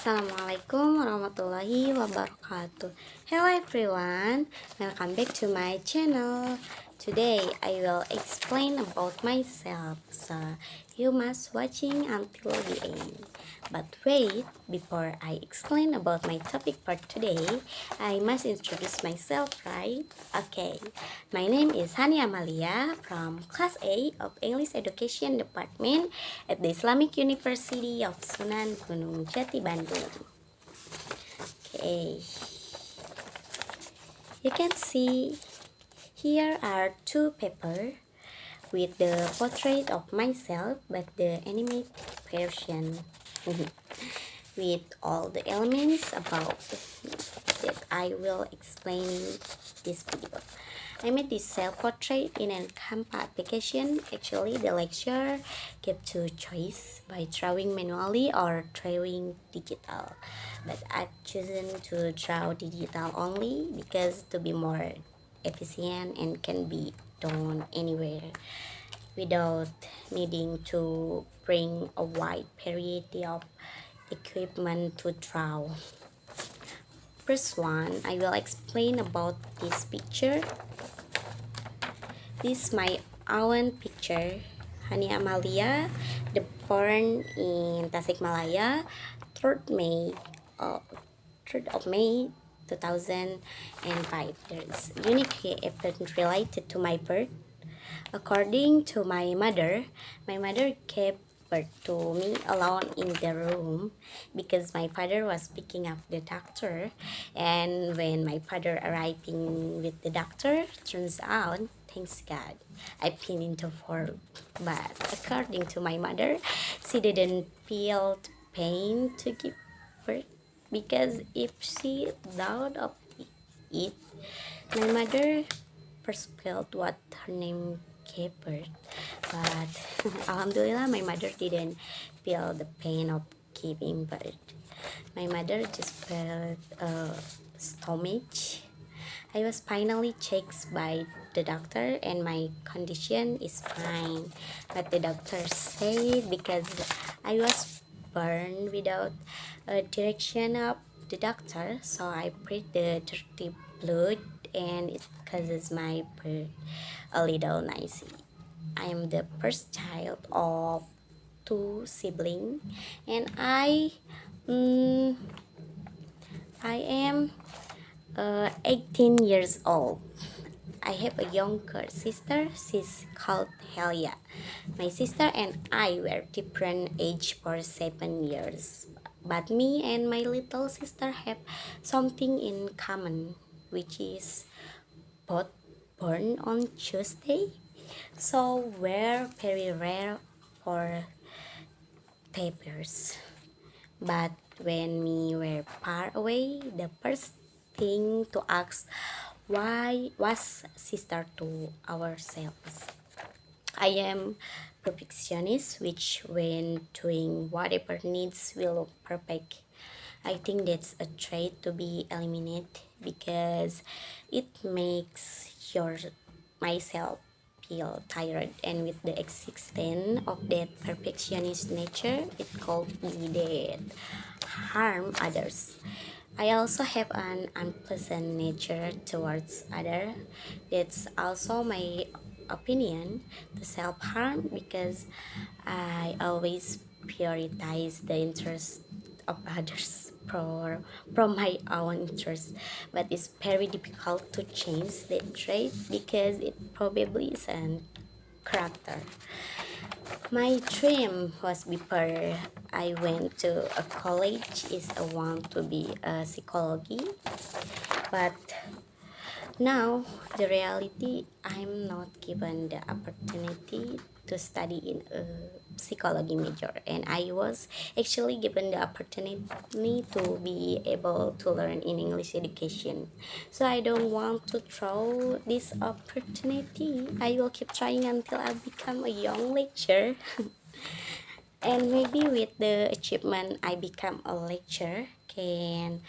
Assalamualaikum warahmatullahi wabarakatuh. Hello everyone, welcome back to my channel. Today I will explain about myself, so you must watching until the end. But wait, before I explain about my topic for today, I must introduce myself, right? Okay, my name is HANI AMALIA from Class A of English Education Department at the Islamic University of Sunan Gunung Jati, Bandung. Okay, you can see here are two papers with the portrait of myself, but the animated version with all the elements about that I will explain in this video. I made this self-portrait in a Canva application. Actually, the lecturer gave two choice by drawing manually or drawing digital, but I've chosen to draw digital only because to be more efficient and can be done anywhere without needing to bring a wide variety of equipment to draw. First one, I will explain about this picture. This is my own picture, HANI AMALIA, the born in Tasikmalaya, 3rd May, 3rd of May 2005. There's unique event related to my birth. According to my mother gave birth to me alone in the room because my father was picking up the doctor, and when my father arriving with the doctor, turns out, thanks God, I've been into form. But according to my mother, she didn't feel pain to give birth because if she thought of it, my mother first felt what her name gave birth, but alhamdulillah my mother didn't feel the pain of giving birth. My mother just felt a stomach. I was finally checked by the doctor and my condition is fine, but the doctor said because I was born without a direction of the doctor, so I breathe the dirty blood and it causes my birth a little noisy. I am the first child of two siblings, and I am 18 years old. I have a younger sister. She's called Helia. My sister and I were different age for 7 years, but me and my little sister have something in common, which is both born on Tuesday, so we're very rare for papers. But when we were far away, the first thing to ask why was sister to ourselves. I am perfectionist, which when doing whatever needs will look perfect. I think that's a trait to be eliminated because it makes your myself feel tired, and with the existence of that perfectionist nature, it could be that harm others. I also have an unpleasant nature towards others. That's also my opinion to self-harm because I always prioritize the interest of others from my own interest, but it's very difficult to change that trait because it probably is a character. My dream was before I went to a college is a want to be a psychology, but now the reality, I'm not given the opportunity to study in a psychology major, and I was actually given the opportunity to be able to learn in English education. So I don't want to throw this opportunity. I will keep trying until I become a young lecturer. And maybe with the achievement I become a lecturer can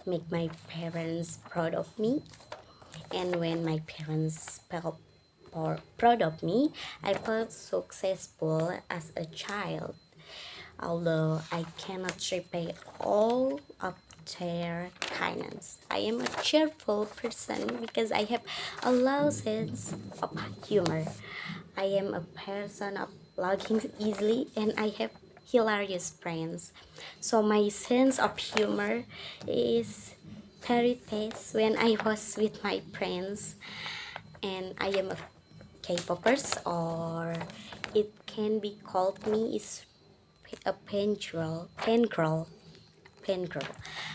make my parents proud of me. And when my parents felt proud of me, I felt successful as a child. although I cannot repay all of their kindness. I am a cheerful person because I have a low sense of humor. I am a person of laughing easily and I have hilarious friends. So my sense of humor is very taste when I was with my friends, and I am a K-popers, or it can be called me is a pen girl.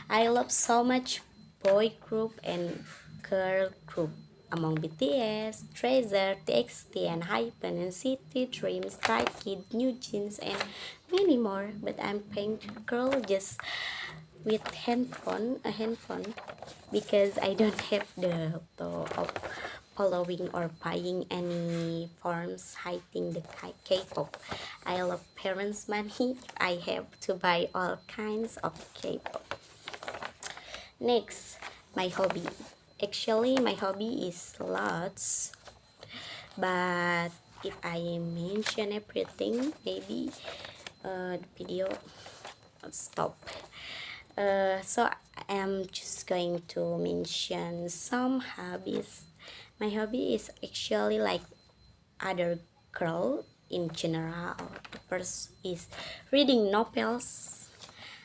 I love so much boy group and girl group among BTS, Treasure, TXT, and Hypen, and City, Dreams, Stray Kid, New Jeans, and many more. But I'm pen girl just with a handphone, because I don't have the thought of following or buying any forms hiding the K-pop. I love parents' money. I have to buy all kinds of K-pop. Next, my hobby. Actually, my hobby is lots, but if I mention everything, maybe the video will stop. So I'm just going to mention some hobbies. My hobby is actually like other girl in general. The first is reading novels.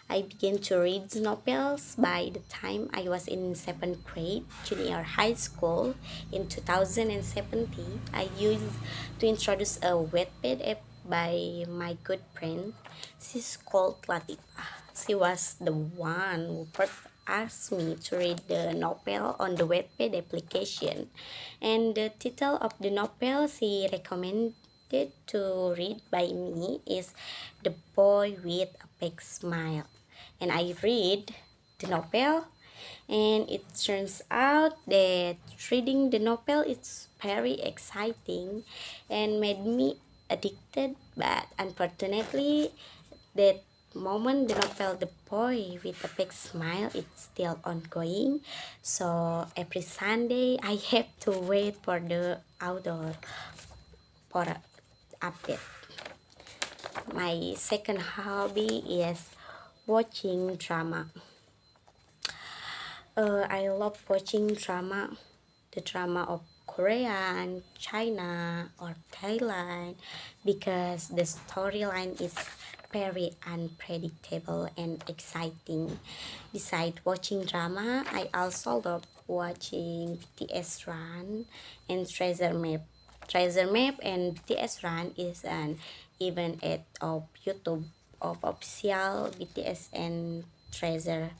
I began to read novels by the time I was in 7th grade, junior high school in 2017. I used to introduce a Wattpad app by my good friend. She's called Latifa. She was the one who first asked me to read the novel on the Wattpad application. And the title of the novel she recommended to read by me is The Boy with a Big Smile. And I read the novel, and it turns out that reading the novel is very exciting and made me addicted. But unfortunately, that moment the novel The Boy with a Big Smile is still ongoing, so every Sunday I have to wait for the outdoor for a update. My second hobby is watching drama. I love watching drama, the drama of Korea and China or Thailand, because the storyline is very unpredictable and exciting. Besides watching drama, I also love watching BTS Run and Treasure Map. Treasure Map and BTS Run is an event at of YouTube of official BTS and Treasure,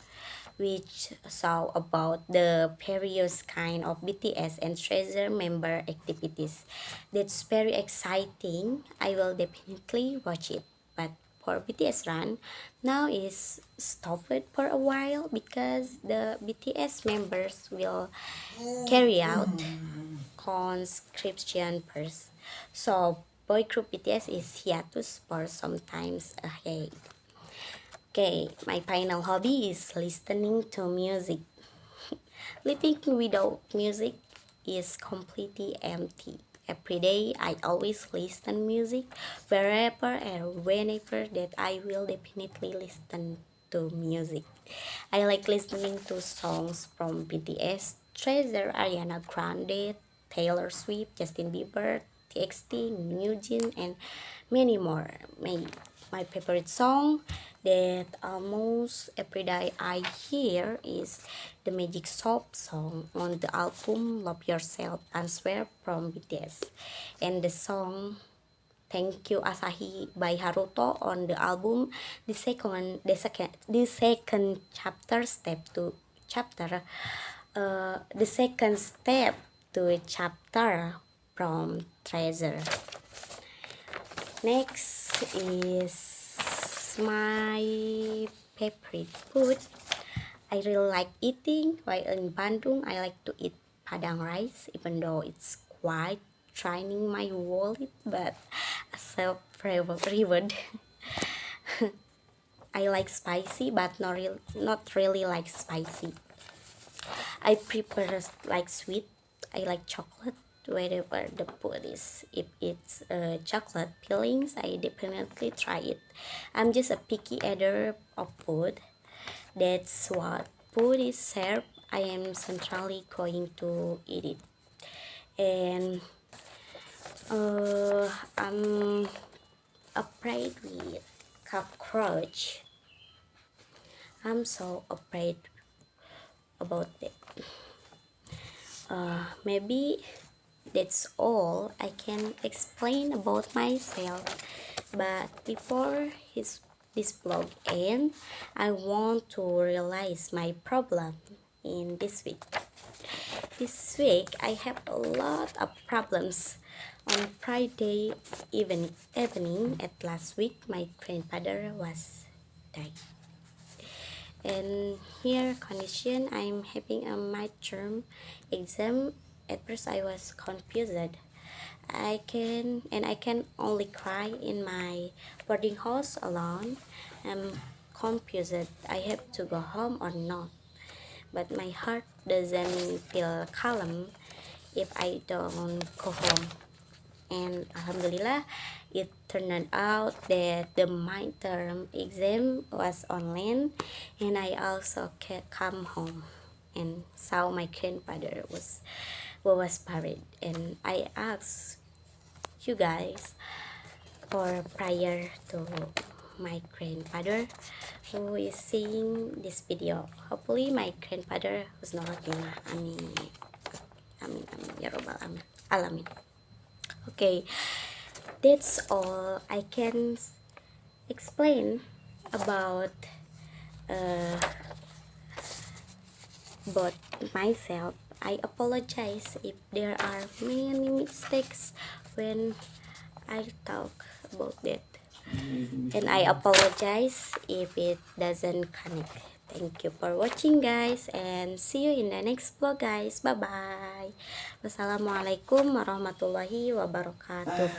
which saw about the various kind of BTS and Treasure member activities. That's very exciting. I will definitely watch it. But for BTS Run, now is stopped for a while because the BTS members will carry out conscription first. So boy group BTS is hiatus for sometimes ahead. Okay, my final hobby is listening to music. Living without music is completely empty. Every day I always listen music, wherever and whenever that I will definitely listen to music. I like listening to songs from BTS, Treasure, Ariana Grande, Taylor Swift, Justin Bieber, TXT, New Jeans, and many more. My favorite song that almost every day I hear is the Magic Soap song on the album Love Yourself and Swear from BTS, and the song Thank You Asahi by Haruto on the album the second chapter step to chapter the second step to a chapter from Treasure. Next is my favorite food. I really like eating. While in Bandung, I like to eat padang rice, even though it's quite draining my wallet, but self-reward. I like spicy, but not really like spicy. I prefer like sweet. I like chocolate, whatever the food is. If it's chocolate fillings, I definitely try it. I'm just a picky eater of food. That's what food is served. I am centrally going to eat it. And I'm afraid with cockroach. I'm so afraid about it. Maybe that's all I can explain about myself. But before this vlog ends, I want to realize my problem in this week. This week I have a lot of problems. On Friday evening at last week, my grandfather was died. And here condition, I'm having a midterm exam. At first I was confused. I can only cry in my boarding house alone. I'm confused. I have to go home or not. But my heart doesn't feel calm if I don't go home. And alhamdulillah, it turned out that the midterm exam was online, and I also come home and saw my grandfather was buried. And I asked you guys for prayer to my grandfather who is seeing this video. Hopefully my grandfather was not gonna amin amin amin ya robbal alamin. Okay, that's all I can explain about uh, about myself. I apologize if there are many mistakes when I talk about that, and I apologize if it doesn't connect. Thank you for watching guys, and see you in the next vlog guys. Bye bye. Wassalamualaikum warahmatullahi wabarakatuh.